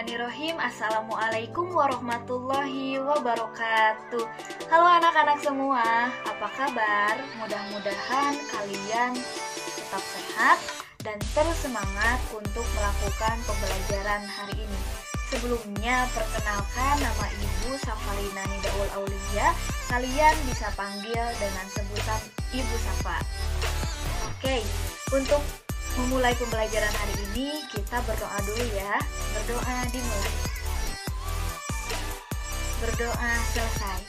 Bismillahirrahmanirrahim. Assalamualaikum warahmatullahi wabarakatuh. Halo anak-anak semua, apa kabar? Mudah-mudahan kalian tetap sehat dan terus semangat untuk melakukan pembelajaran hari ini. Sebelumnya, perkenalkan, nama Ibu Safalina Nidaul Aulia. Kalian bisa panggil dengan sebutan Ibu Safa. Oke, untuk memulai pembelajaran hari ini, kita berdoa dulu ya. Berdoa dimulai. Berdoa selesai.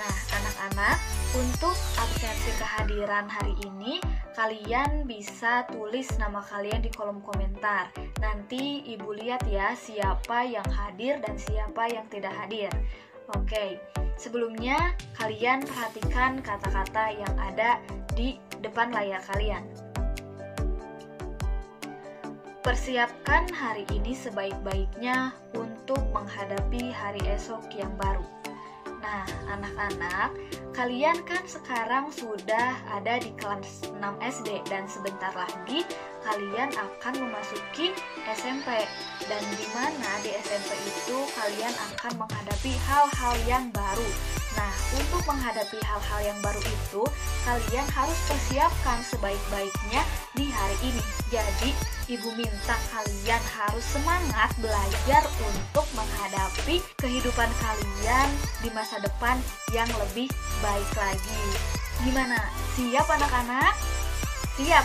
Nah, anak-anak, untuk absensi kehadiran hari ini, kalian bisa tulis nama kalian di kolom komentar. Nanti Ibu lihat ya, siapa yang hadir dan siapa yang tidak hadir. Oke, sebelumnya kalian perhatikan kata-kata yang ada di depan layar kalian. Persiapkan hari ini sebaik-baiknya untuk menghadapi hari esok yang baru. Nah, anak-anak, kalian kan sekarang sudah ada di kelas 6 SD dan sebentar lagi kalian akan memasuki SMP. Dan di mana di SMP itu kalian akan menghadapi hal-hal yang baru. Nah, untuk menghadapi hal-hal yang baru itu, kalian harus persiapkan sebaik-baiknya di hari ini. Jadi, Ibu minta kalian harus semangat belajar untuk menghadapi kehidupan kalian di masa depan yang lebih baik lagi. Gimana? Siap anak-anak? Siap!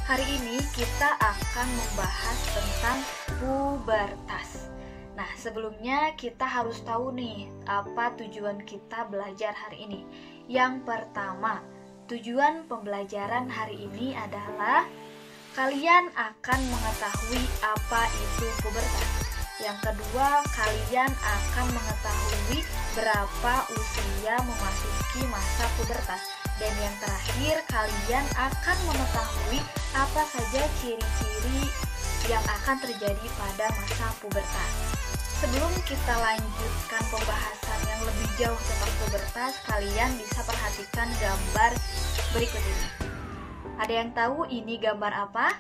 Hari ini kita akan membahas tentang pubertas. Nah, sebelumnya kita harus tahu nih, apa tujuan kita belajar hari ini. Yang pertama, tujuan pembelajaran hari ini adalah kalian akan mengetahui apa itu pubertas. Yang kedua, kalian akan mengetahui berapa usia memasuki masa pubertas. Dan yang terakhir, kalian akan mengetahui apa saja ciri-ciri yang akan terjadi pada masa pubertas. Sebelum kita lanjutkan pembahasan yang lebih jauh tentang pubertas, kalian bisa perhatikan gambar berikut ini. Ada yang tahu ini gambar apa?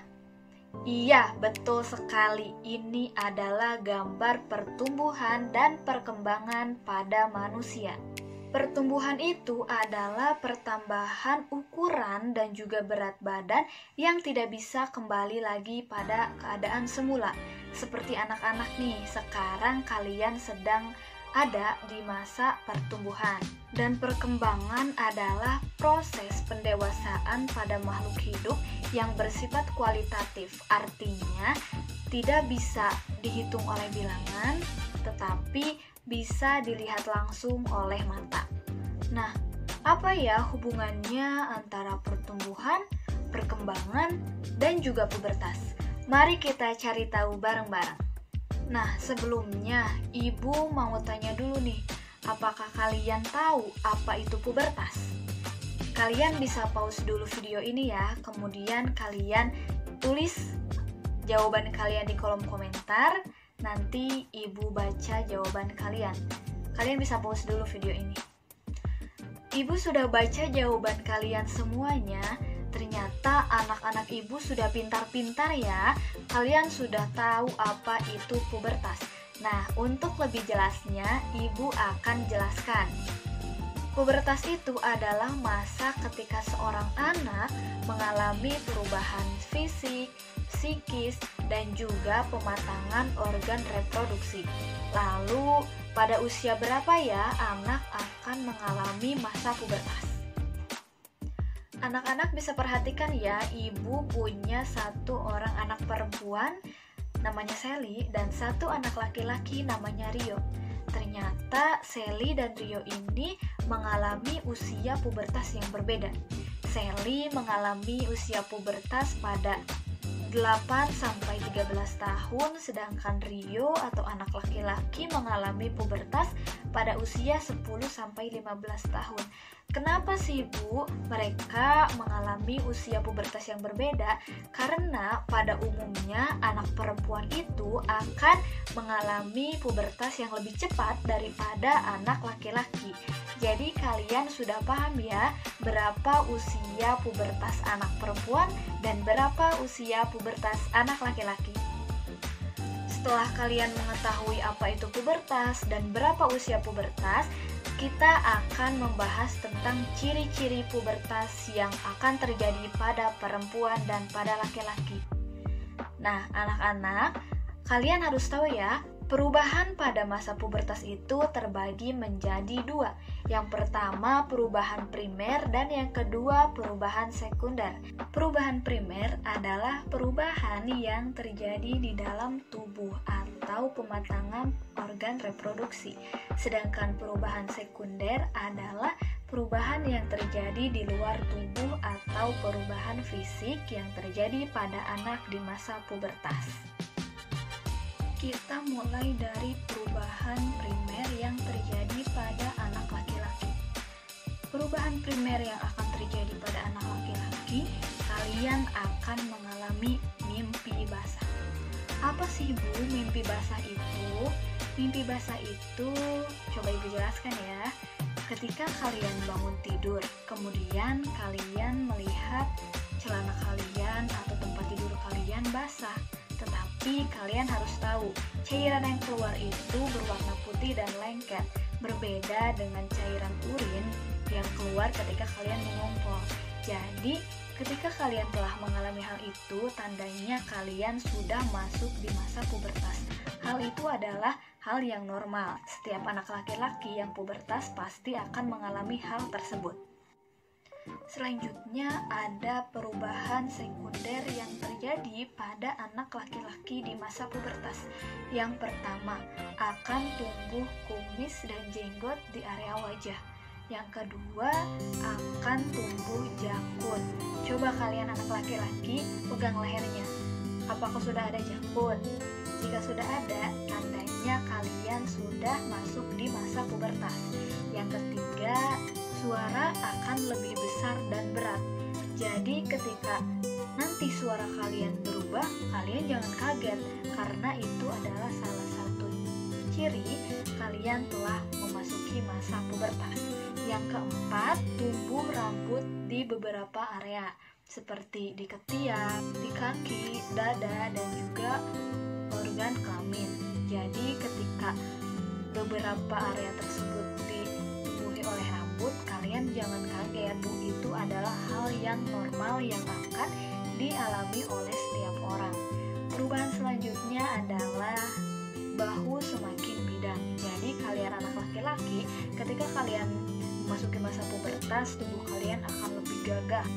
Iya, betul sekali. Ini adalah gambar pertumbuhan dan perkembangan pada manusia. Pertumbuhan itu adalah pertambahan ukuran dan juga berat badan yang tidak bisa kembali lagi pada keadaan semula. Seperti anak-anak nih, sekarang kalian sedang ada di masa pertumbuhan. Dan perkembangan adalah proses pendewasaan pada makhluk hidup yang bersifat kualitatif. Artinya, tidak bisa dihitung oleh bilangan, tetapi bisa dilihat langsung oleh mata. Nah, apa ya hubungannya antara pertumbuhan, perkembangan, dan juga pubertas? Mari kita cari tahu bareng-bareng. Nah, sebelumnya Ibu mau tanya dulu nih, apakah kalian tahu apa itu pubertas? Kalian bisa pause dulu video ini ya, kemudian kalian tulis jawaban kalian di kolom komentar. Nanti Ibu baca jawaban kalian. Kalian bisa pause dulu video ini. Ibu sudah baca jawaban kalian semuanya. Ternyata anak-anak Ibu sudah pintar-pintar ya. Kalian sudah tahu apa itu pubertas. Nah, untuk lebih jelasnya, Ibu akan jelaskan. Pubertas itu adalah masa ketika seorang anak mengalami perubahan fisik, psikis, dan juga pematangan organ reproduksi. Lalu, pada usia berapa ya anak akan mengalami masa pubertas? Anak-anak bisa perhatikan ya, Ibu punya satu orang anak perempuan namanya Sally dan satu anak laki-laki namanya Rio. Ternyata Sally dan Rio ini mengalami usia pubertas yang berbeda. Sally mengalami usia pubertas pada 8-13 tahun, sedangkan Rio atau anak laki-laki mengalami pubertas pada usia 10-15 tahun. Kenapa sih Bu mereka mengalami usia pubertas yang berbeda? Karena pada umumnya anak perempuan itu akan mengalami pubertas yang lebih cepat daripada anak laki-laki. Jadi kalian sudah paham ya berapa usia pubertas anak perempuan dan berapa usia pubertas anak laki-laki. setelah kalian mengetahui apa itu pubertas dan berapa usia pubertas, kita akan membahas tentang ciri-ciri pubertas yang akan terjadi pada perempuan dan pada laki-laki. Nah, anak-anak, kalian harus tahu ya, perubahan pada masa pubertas itu terbagi menjadi dua. Yang pertama, perubahan primer, dan yang kedua, perubahan sekunder. Perubahan primer adalah perubahan yang terjadi di dalam tubuh atau pematangan organ reproduksi. Sedangkan perubahan sekunder adalah perubahan yang terjadi di luar tubuh atau perubahan fisik yang terjadi pada anak di masa pubertas. Kita mulai dari perubahan primer yang terjadi pada anak laki-laki. Perubahan primer yang akan terjadi pada anak laki-laki, kalian akan mengalami mimpi basah. Apa sih Bu mimpi basah itu? Mimpi basah itu, coba Ibu jelaskan ya. Ketika kalian bangun tidur, kemudian kalian melihat celana kalian atau tempat tidur kalian basah. Tetapi kalian harus tahu, cairan yang keluar itu berwarna putih dan lengket, berbeda dengan cairan urin yang keluar ketika kalian mengompol. Jadi, ketika kalian telah mengalami hal itu, tandanya kalian sudah masuk di masa pubertas. Hal itu adalah hal yang normal. Setiap anak laki-laki yang pubertas pasti akan mengalami hal tersebut. Selanjutnya ada perubahan sekunder yang terjadi pada anak laki-laki di masa pubertas. Yang pertama, akan tumbuh kumis dan jenggot di area wajah. Yang kedua, akan tumbuh jakun. Coba kalian anak laki-laki pegang lehernya. Apakah sudah ada jakun? Jika sudah ada, tandanya kalian sudah masuk di masa pubertas. Yang ketiga, suara akan lebih besar dan berat. Jadi ketika nanti suara kalian berubah, kalian jangan kaget karena itu adalah salah satu ciri kalian telah memasuki masa pubertas. Yang keempat, tumbuh rambut di beberapa area seperti di ketiak, di kaki, dada, dan juga organ kelamin. Jadi ketika beberapa area tersebut ditumbuhi oleh rambut, kalian jangan kaget, Bu. Itu adalah hal yang normal yang akan dialami oleh setiap orang. Perubahan selanjutnya adalah bahu semakin bidang. Jadi kalian anak laki-laki, ketika kalian memasuki masa pubertas, tubuh kalian akan lebih gagah.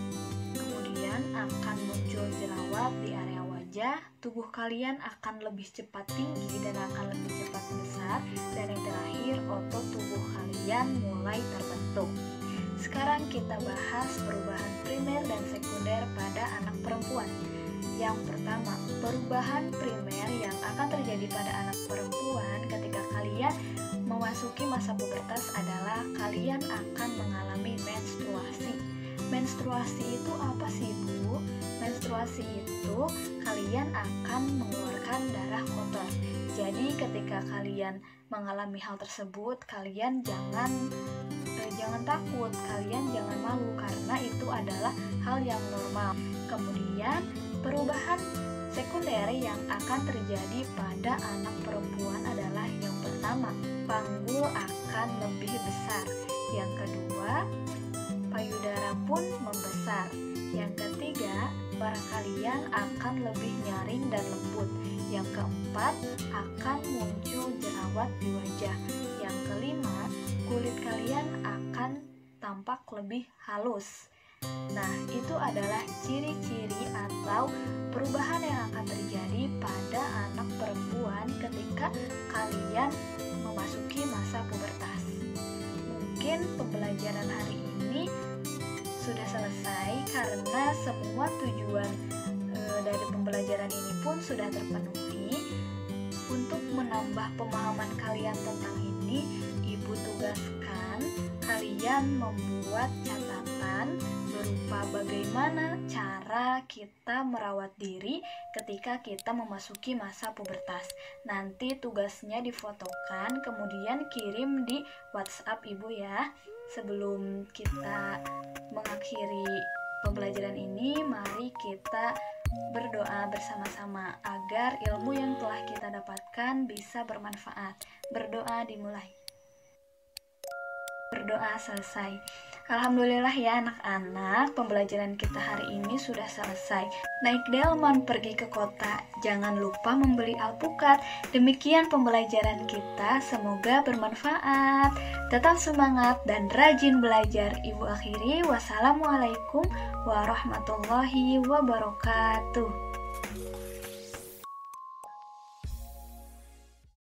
Kemudian akan muncul jerawat di area wajah, tubuh kalian akan lebih cepat tinggi dan akan lebih cepat besar, dan yang terakhir, otot tubuh kalian mulai terbentuk. Sekarang kita bahas perubahan primer dan sekunder pada anak perempuan. Yang pertama, perubahan primer yang akan terjadi pada anak perempuan ketika kalian memasuki masa pubertas adalah kalian akan mengalami menstruasi. Menstruasi itu apa sih, Bu? Menstruasi itu kalian akan mengeluarkan darah kotor. Jadi ketika kalian mengalami hal tersebut, kalian jangan takut, kalian jangan malu karena itu adalah hal yang normal. Kemudian perubahan sekunder yang akan terjadi pada anak perempuan adalah yang pertama, panggul akan lebih besar. Yang kedua, payudara pun membesar. Yang ketiga, bara kalian akan lebih nyaring dan lembut. Yang keempat, akan muncul jerawat di wajah. Yang kelima, kulit kalian akan tampak lebih halus. Nah, itu adalah ciri-ciri atau perubahan yang akan terjadi pada anak perempuan ketika kalian memasuki masa pubertas. Mungkin pembelajaran hari ini sudah selesai karena semua tujuan dari pembelajaran ini pun sudah terpenuhi. Untuk menambah pemahaman kalian tentang ini, Ibu tugaskan kalian membuat catatan berupa bagaimana cara kita merawat diri ketika kita memasuki masa pubertas. Nanti tugasnya difotokan, kemudian kirim di WhatsApp Ibu ya. Sebelum kita mengakhiri pembelajaran ini, mari kita Berdoa bersama-sama agar ilmu yang telah kita dapatkan bisa bermanfaat. Berdoa dimulai. Berdoa selesai. Alhamdulillah ya anak-anak, pembelajaran kita hari ini sudah selesai. Naik delman pergi ke kota, jangan lupa membeli alpukat. Demikian pembelajaran kita, semoga bermanfaat. Tetap semangat dan rajin belajar. Ibu akhiri, wassalamualaikum warahmatullahi wabarakatuh.